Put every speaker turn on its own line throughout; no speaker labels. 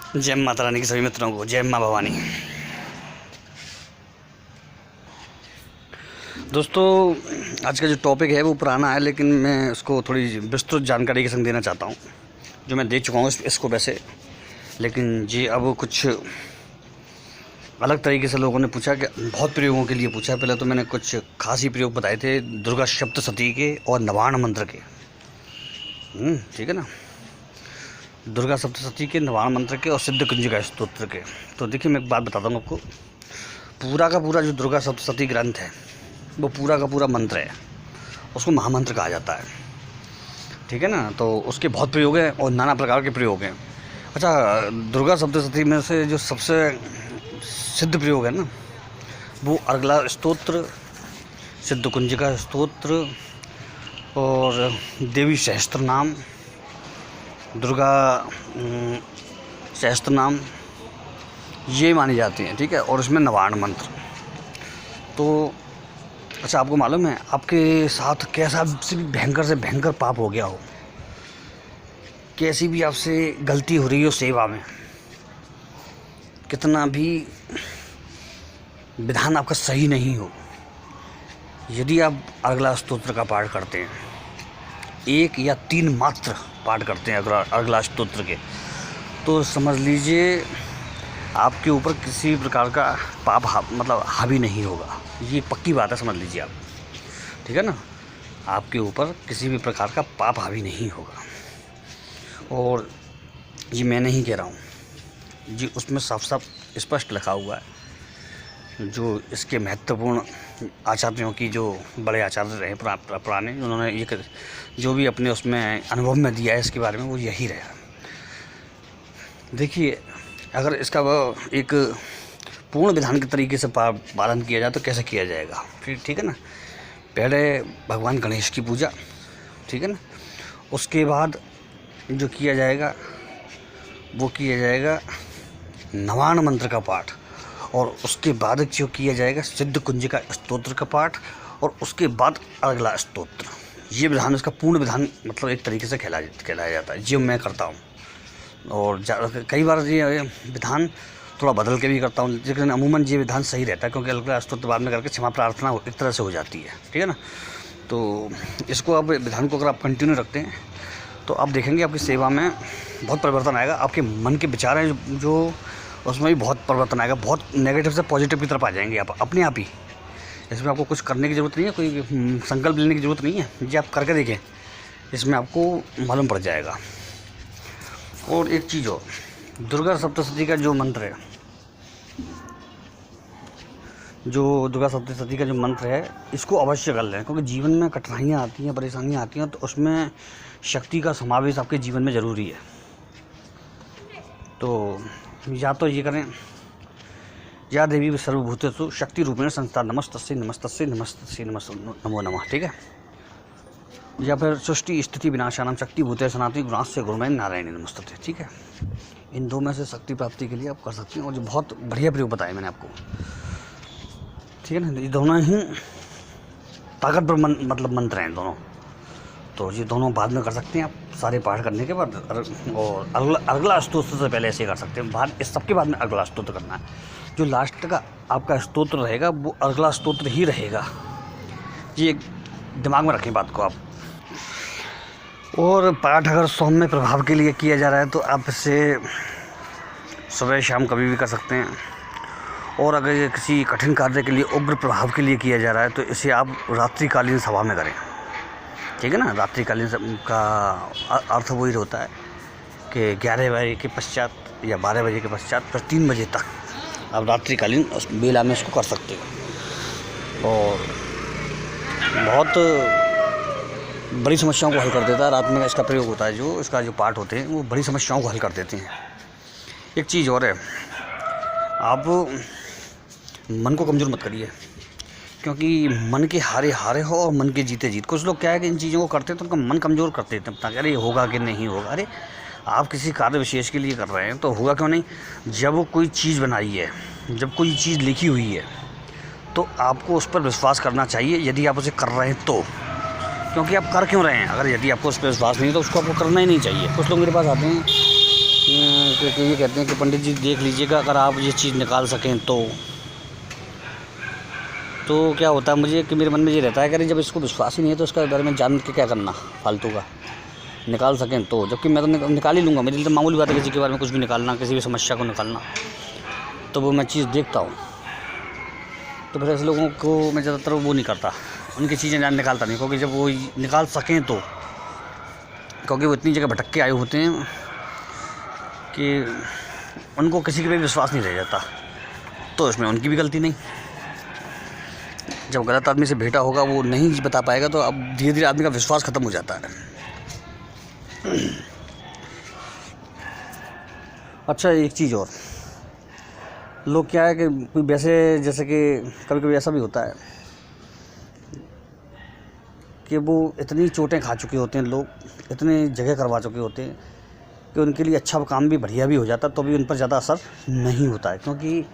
जय माता रानी के सभी मित्रों को जय माँ भवानी। दोस्तों, आज का जो टॉपिक है वो पुराना है, लेकिन मैं उसको थोड़ी विस्तृत जानकारी के संग देना चाहता हूँ, जो मैं दे चुका हूँ इसको वैसे। लेकिन जी अब कुछ अलग तरीके से लोगों ने पूछा कि बहुत प्रयोगों के लिए पूछा। पहले तो मैंने कुछ खास ही प्रयोग बताए थे दुर्गा सप्तशती के और नवाण मंत्र के। ठीक है ना, दुर्गा सप्तशती के, नवाण मंत्र के और सिद्ध कुंजिका स्तोत्र के। तो देखिए, मैं एक बात बताता हूँ आपको। पूरा का पूरा जो दुर्गा सप्तशती ग्रंथ है वो पूरा का पूरा मंत्र है, उसको महामंत्र कहा जाता है। ठीक है ना, तो उसके बहुत प्रयोग हैं और नाना प्रकार के प्रयोग हैं। अच्छा, दुर्गा सप्तशती में से जो सबसे सिद्ध प्रयोग है ना, वो अर्गला स्तोत्र, सिद्ध कुंजिका स्तोत्र और देवी सहस्त्र नाम, दुर्गा सहस्त्र नाम, ये मानी जाती हैं। ठीक है, और इसमें नवाण मंत्र। तो अच्छा, आपको मालूम है आपके साथ कैसा से भी भयंकर से भयंकर पाप हो गया हो, कैसी भी आपसे गलती हो रही हो सेवा में, कितना भी विधान आपका सही नहीं हो, यदि आप अर्गला स्तोत्र का पाठ करते हैं, 1 या 3 मात्र पाठ करते हैं अर्गला स्तोत्र के, तो समझ लीजिए आपके ऊपर किसी प्रकार का पाप मतलब हावी नहीं होगा। ये पक्की बात है, समझ लीजिए आप। ठीक है ना, आपके ऊपर किसी भी प्रकार का पाप हावी नहीं होगा। और ये मैं नहीं कह रहा हूँ जी, उसमें साफ साफ स्पष्ट लिखा हुआ है। जो इसके महत्वपूर्ण आचार्यों की, जो बड़े आचार्य रहे पुराने, उन्होंने ये जो भी अपने उसमें अनुभव में दिया है इसके बारे में, वो यही रहा। देखिए, अगर इसका एक पूर्ण विधान के तरीके से पालन किया जाए तो कैसे किया जाएगा। फिर ठीक है ना, पहले भगवान गणेश की पूजा, ठीक है ना, उसके बाद जो किया जाएगा वो किया जाएगा नवाण मंत्र का पाठ, और उसके बाद जो किया जाएगा सिद्ध कुंजिका स्तोत्र का पाठ, और उसके बाद अर्गला स्तोत्र। ये विधान, इसका पूर्ण विधान मतलब एक तरीके से कहलाया जाता है, जो मैं करता हूँ। और कई बार ये विधान थोड़ा बदल के भी करता हूँ, लेकिन अमूमन ये विधान सही रहता है, क्योंकि अर्गला स्तोत्र बाद में करके क्षमा प्रार्थना एक तरह से हो जाती है। ठीक है ना, तो इसको आप विधान को अगर आप कंटिन्यू रखते हैं तो आप देखेंगे आपकी सेवा में बहुत परिवर्तन आएगा। आपके मन के विचार हैं जो उसमें भी बहुत परिवर्तन आएगा, बहुत नेगेटिव से पॉजिटिव की तरफ आ जाएंगे आप अपने आप ही। इसमें आपको कुछ करने की ज़रूरत नहीं है, कोई संकल्प लेने की ज़रूरत नहीं है। जी आप करके देखें, इसमें आपको मालूम पड़ जाएगा। और एक चीज़ हो, दुर्गा सप्तशती का जो मंत्र है, जो दुर्गा सप्तशती का जो मंत्र है, इसको अवश्य कर लें, क्योंकि जीवन में कठिनाइयाँ आती हैं, परेशानियाँ आती हैं, तो उसमें शक्ति का समावेश आपके जीवन में ज़रूरी है। तो या तो ये करें, या देवी सर्वभूतेषु शक्ति रूपेण संस्था नमस्तस्यै नमस्तस्यै नमस्तस्यै नमो नमः। ठीक है, या फिर सृष्टि स्थिति विनाशानां शक्ति भूते सनातनी गुणास्य गुरुमय नारायणी नमस्तते। ठीक है, इन दो में से शक्ति प्राप्ति के लिए आप कर सकते हैं, और जो बहुत बढ़िया प्रयोग बताया मैंने आपको। ठीक है ना, ये दोनों ही ताकतवर मतलब मंत्र हैं दोनों, तो ये दोनों बाद में कर सकते हैं आप सारे पाठ करने के बाद। और अर्गला स्तोत्र से पहले ऐसे कर सकते हैं, बाद इस सबके बाद में अर्गला स्तोत्र करना है। जो लास्ट का आपका स्तोत्र रहेगा वो अर्गला स्तोत्र ही रहेगा, ये दिमाग में रखें बात को आप। और पाठ अगर सौम्य प्रभाव के लिए किया जा रहा है तो आप इसे सुबह शाम कभी भी कर सकते हैं, और अगर ये किसी कठिन कार्य के लिए, उग्र प्रभाव के लिए किया जा रहा है, तो इसे आप रात्रिकालीन सभा में करें। ठीक है ना, रात्रिकालीन का अर्थ वही होता है कि 11 बजे के पश्चात या 12 बजे के पश्चात फिर 3 बजे तक आप रात्रिकालीन उस बेला में इसको कर सकते हो, और बहुत बड़ी समस्याओं को हल कर देता है। रात में इसका प्रयोग होता है, जो इसका जो पाठ होते हैं वो बड़ी समस्याओं को हल कर देते हैं। एक चीज़ और है, आप मन को कमज़ोर मत करिए, क्योंकि मन के हारे हारे हो और मन के जीते जीत। कुछ लोग क्या है कि इन चीज़ों को करते हैं तो उनका मन कमज़ोर कर देते हैं, ताकि अरे होगा कि नहीं होगा। अरे आप किसी कार्य विशेष के लिए कर रहे हैं तो होगा क्यों नहीं। जब कोई चीज़ बनाई है, जब कोई चीज़ लिखी हुई है, तो आपको उस पर विश्वास करना चाहिए, यदि आप उसे कर रहे हैं तो। क्योंकि आप कर क्यों रहे हैं, अगर यदि आपको उस पर विश्वास नहीं है तो उसको आपको करना ही नहीं चाहिए। कुछ लोग मेरे पास आते हैं तो ये कहते हैं कि पंडित जी देख लीजिएगा, अगर आप ये चीज़ निकाल सकें तो क्या होता है मुझे कि मेरे मन में ये रहता है कि अरे जब इसको विश्वास ही नहीं है तो इसके बारे में जान के क्या करना फालतू का। निकाल सकें तो, जबकि मैं तो निकाल ही लूँगा। मेरे लिए तो मामूली बात है किसी के बारे में कुछ भी निकालना, किसी भी समस्या को निकालना, तो वो मैं चीज़ देखता हूँ। तो फिर ऐसे लोगों को मैं ज़्यादातर वो नहीं करता, उनकी चीज़ें जान निकालता नहीं, क्योंकि जब वो निकाल सकें तो, क्योंकि वो इतनी जगह भटक के आए होते हैं कि उनको किसी के भी विश्वास नहीं रह जाता। तो इसमें उनकी भी गलती नहीं। जब गलत आदमी से भेंटा होगा वो नहीं बता पाएगा, तो अब धीरे धीरे आदमी का विश्वास ख़त्म हो जाता है। अच्छा, एक चीज़ और, लोग क्या है कि वैसे जैसे कि कभी कभी ऐसा भी होता है कि वो इतनी चोटें खा चुके होते हैं, लोग इतने जगह करवा चुके होते हैं कि उनके लिए अच्छा काम भी बढ़िया भी हो जाता, तो भी उन पर ज़्यादा असर नहीं होता है, क्योंकि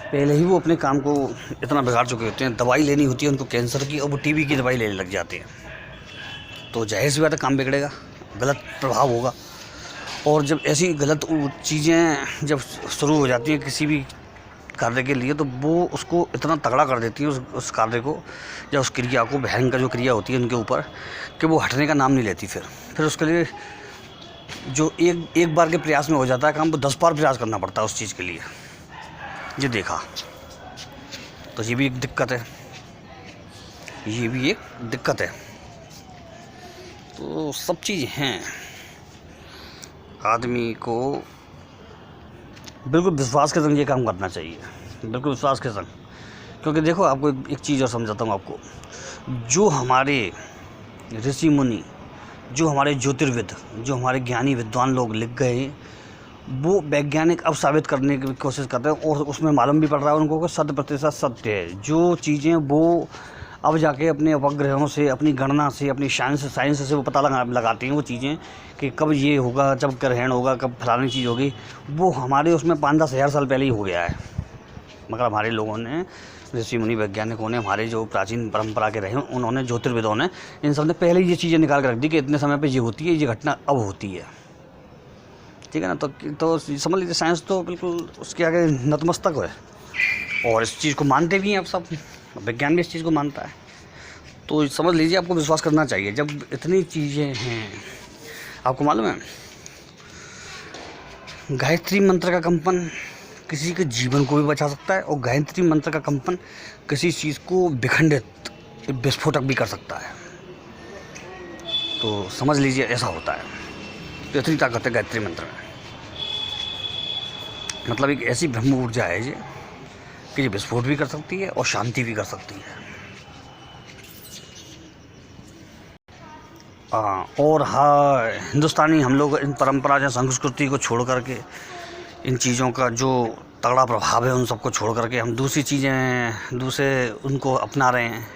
पहले ही वो अपने काम को इतना बिगाड़ चुके होते हैं। दवाई लेनी होती है उनको कैंसर की, और वो टीबी की दवाई लेने लग जाते हैं। तो जाहिर सी बात है काम बिगड़ेगा, गलत प्रभाव होगा। और जब ऐसी गलत चीज़ें जब शुरू हो जाती हैं किसी भी कार्य के लिए, तो वो उसको इतना तगड़ा कर देती है उस कार्य को या उस क्रिया को, भयंकर जो क्रिया होती है उनके ऊपर, कि वो हटने का नाम नहीं लेती। फिर उसके लिए जो एक बार के प्रयास में हो जाता है काम, वो 10 बार प्रयास करना पड़ता है उस चीज़ के लिए। ये देखा, तो ये भी एक दिक्कत है, ये भी एक दिक्कत है। तो सब चीज़ हैं, आदमी को बिल्कुल विश्वास के संग ये काम करना चाहिए, बिल्कुल विश्वास के संग। क्योंकि देखो, आपको एक चीज़ और समझाता हूँ आपको। जो हमारे ऋषि मुनि, जो हमारे ज्योतिर्विद, जो हमारे ज्ञानी विद्वान लोग लिख गए, वो वैज्ञानिक अब साबित करने की कोशिश करते हैं, और उसमें मालूम भी पड़ रहा है उनको कि 100% सत्य है। जो चीज़ें वो अब जाके अपने उपग्रहों से, अपनी गणना से, अपनी साइंस से वो पता लगाते हैं वो चीज़ें कि कब ये होगा, जब ग्रहण होगा, कब फलानी चीज़ होगी, वो हमारे उसमें 5-10 हज़ार साल पहले ही हो गया है। मगर हमारे लोगों ने, ऋषि मुनि वैज्ञानिकों ने, हमारे जो प्राचीन परंपरा के रहे, उन्होंने, ज्योतिर्विदों ने, इन सब ने पहले ये चीज़ें निकाल कर रख दी कि इतने समय पर ये होती है, ये घटना अब होती है। ठीक है ना। तो समझ लीजिए साइंस तो बिल्कुल उसके आगे नतमस्तक है, और इस चीज़ को मानते भी हैं अब सब, विज्ञान भी इस चीज़ को मानता है। तो समझ लीजिए आपको विश्वास करना चाहिए जब इतनी चीज़ें हैं। आपको मालूम है, गायत्री मंत्र का कंपन किसी के जीवन को भी बचा सकता है, और गायत्री मंत्र का कंपन किसी चीज़ को विखंडित, विस्फोटक भी कर सकता है। तो समझ लीजिए ऐसा होता है। तो इतनी ताकत है गायत्री मंत्र में। मतलब एक ऐसी ब्रह्म ऊर्जा है ये कि ये विस्फोट भी कर सकती है और शांति भी कर सकती है। और हाँ, हिंदुस्तानी हम लोग इन परंपरा या संस्कृति को छोड़ करके, इन चीज़ों का जो तगड़ा प्रभाव है उन सबको छोड़ करके हम दूसरी चीज़ें, दूसरे उनको अपना रहे हैं,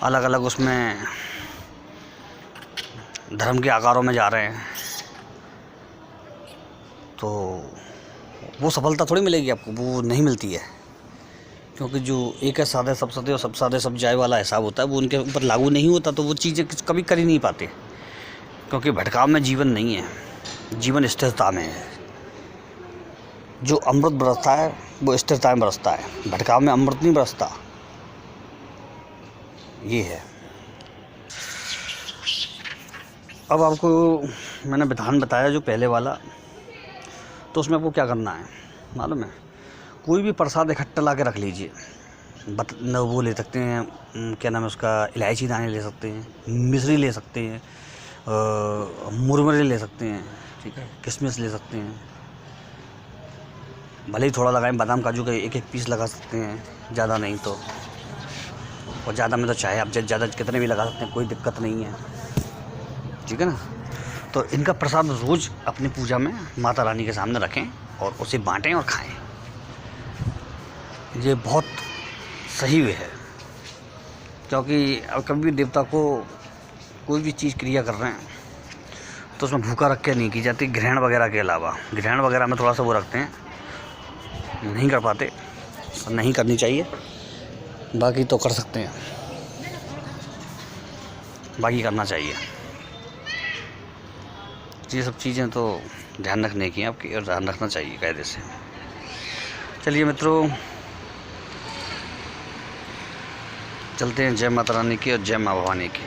अलग अलग उसमें धर्म के आकारों में जा रहे हैं। तो वो सफलता थोड़ी मिलेगी आपको, वो नहीं मिलती है। क्योंकि जो एक है सादे सब सदे और सब सादे सब जाए वाला हिसाब होता है, वो उनके ऊपर लागू नहीं होता, तो वो चीज़ें कभी कर ही नहीं पाते। क्योंकि भटकाव में जीवन नहीं है, जीवन स्थिरता में है। जो अमृत बरसता है वो स्थिरता में बरसता है, भटकाव में अमृत नहीं बरसता। ये है। अब आपको मैंने विधान बताया जो पहले वाला, तो उसमें आपको क्या करना है मालूम है? कोई भी प्रसाद इकट्ठा ला के रख लीजिए। वो ले सकते हैं, क्या नाम है उसका, इलायची दाने ले सकते हैं, मिश्री ले सकते हैं, मुरमुरे ले सकते हैं, ठीक है, किशमिश ले सकते हैं, भले ही थोड़ा लगाएं, बादाम काजू का एक पीस लगा सकते हैं, ज़्यादा नहीं तो। और ज़्यादा में तो चाहे आप ज़्यादा कितने भी लगा सकते हैं, कोई दिक्कत नहीं है, ठीक है ना। तो इनका प्रसाद रोज़ अपनी पूजा में माता रानी के सामने रखें और उसे बांटें और खाएं। ये बहुत सही वे है। क्योंकि अब कभी भी देवता को कोई भी चीज़ क्रिया कर रहे हैं तो उसमें भूखा रख के नहीं की जाती। ग्रहण वगैरह के अलावा, ग्रहण वगैरह में थोड़ा सा वो रखते हैं, नहीं कर पाते और नहीं करनी चाहिए। बाकी तो कर सकते हैं, बाकी करना चाहिए। ये सब चीज़ें तो ध्यान रखने की आपकी, और ध्यान रखना चाहिए कायदे से। चलिए मित्रों, चलते हैं। जय माता रानी की और जय माँ भवानी की।